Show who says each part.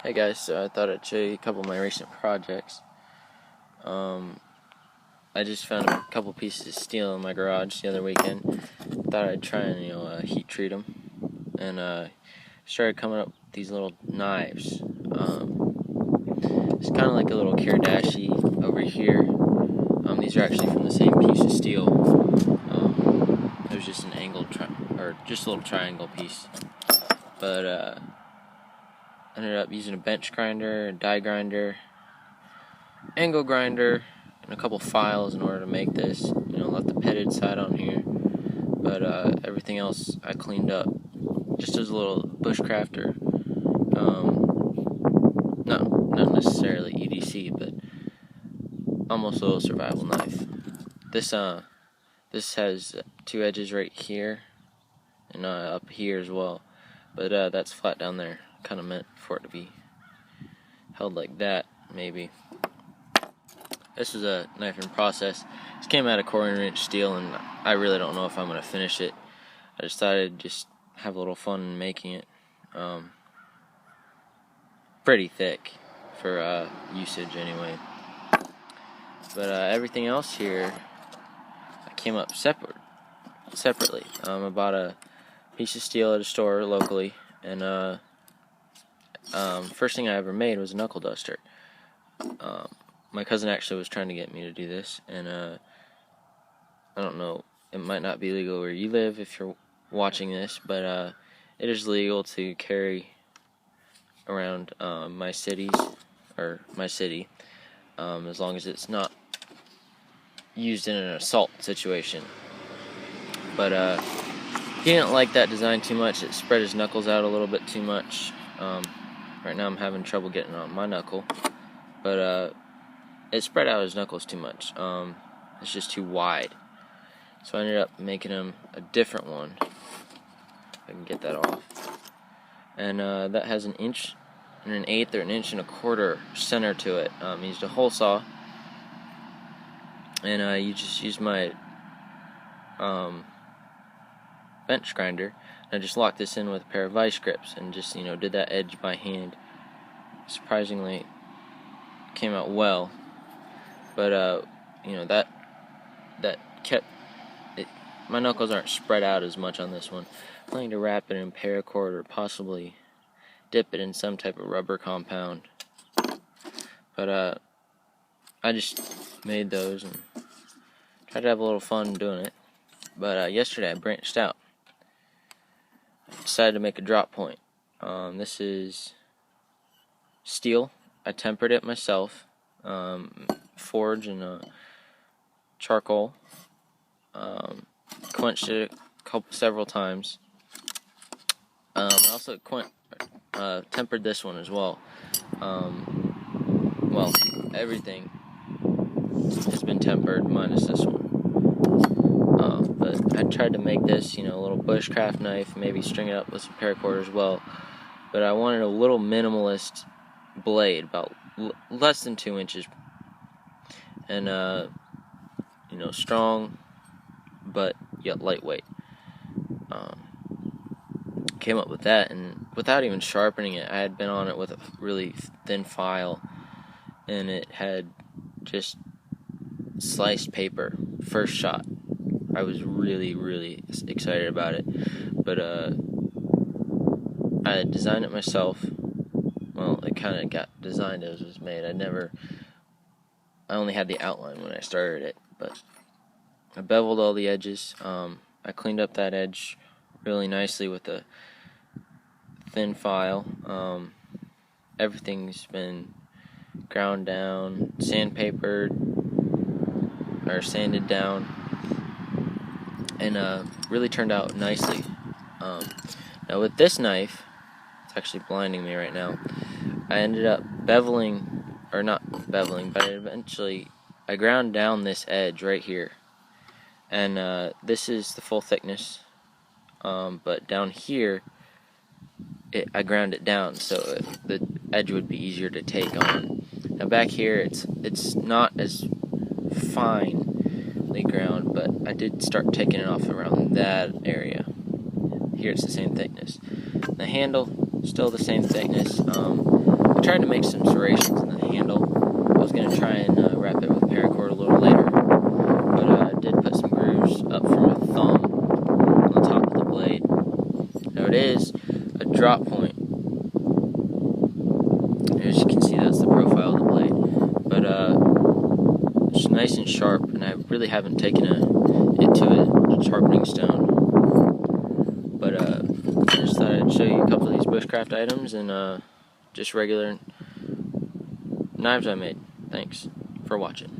Speaker 1: Hey guys, so I thought I'd show you a couple of my recent projects. I just found a couple pieces of steel in my garage the other weekend. Thought I'd try and heat treat them, and started coming up with these little knives. It's kind of like a little Kirdashi over here. These are actually from the same piece of steel. It was just an angled or just a little triangle piece, but ended up using a bench grinder, a die grinder, angle grinder, and a couple files in order to make this. Left the pitted side on here, but everything else I cleaned up just as a little bushcrafter. Not necessarily EDC, but almost a little survival knife. This has two edges right here and up here as well, but that's flat down there. Kind of meant for it to be held like that, maybe. This is a knife in process. This came out of 1/4 inch steel, and I really don't know if I'm going to finish it. I decided to just have a little fun making it. Pretty thick for usage anyway. But everything else here, I came up separately. I bought a piece of steel at a store locally, and first thing I ever made was a knuckle duster. My cousin actually was trying to get me to do this, and I don't know, it might not be legal where you live if you're watching this, but it is legal to carry around my city, as long as it's not used in an assault situation. But he didn't like that design too much. It spread his knuckles out a little bit too much. Right now I'm having trouble getting on my knuckle, but it spread out his knuckles too much. It's just too wide. So I ended up making him a different one. If I can get that off. And that has 1 1/8 or 1 1/4 center to it. I used a hole saw, and you just used my bench grinder. And I just locked this in with a pair of vice grips and just did that edge by hand. Surprisingly, came out well. But that kept it. My knuckles aren't spread out as much on this one. I'm planning to wrap it in paracord or possibly dip it in some type of rubber compound. But I just made those and tried to have a little fun doing it. But yesterday I branched out. I decided to make a drop point. This is steel. I tempered it myself. Forge and charcoal. Quenched it several times. I also tempered this one as well. Well, everything has been tempered minus this one. But I tried to make this, a little bushcraft knife, maybe string it up with some paracord as well. But I wanted a little minimalist blade, about less than 2 inches, and strong, but yet lightweight. Came up with that, and without even sharpening it, I had been on it with a really thin file, and it had just sliced paper. First shot. I was really, really excited about it, but I designed it myself. Well, it kind of got designed as it was made. I only had the outline when I started it, but I beveled all the edges. I cleaned up that edge really nicely with a thin file. Everything's been ground down, sandpapered, or sanded down, and really turned out nicely. Now with this knife, it's actually blinding me right now, I ended up beveling, or not beveling, but eventually I ground down this edge right here, and this is the full thickness, but down here I ground it down so the edge would be easier to take on. Now back here it's not as finely ground, but I did start taking it off around that area. Here it's the same thickness. The handle, still the same thickness. I tried to make some serrations in the handle. I was going to try and wrap it with paracord a little later, but I did put some grooves up from my thumb on the top of the blade. Now it is a drop point. As you can see, that's the profile of the blade, but it's nice and sharp, and I really haven't taken it to a sharpening stone. But I just thought I'd show you a couple of these bushcraft items and just regular knives I made. Thanks for watching.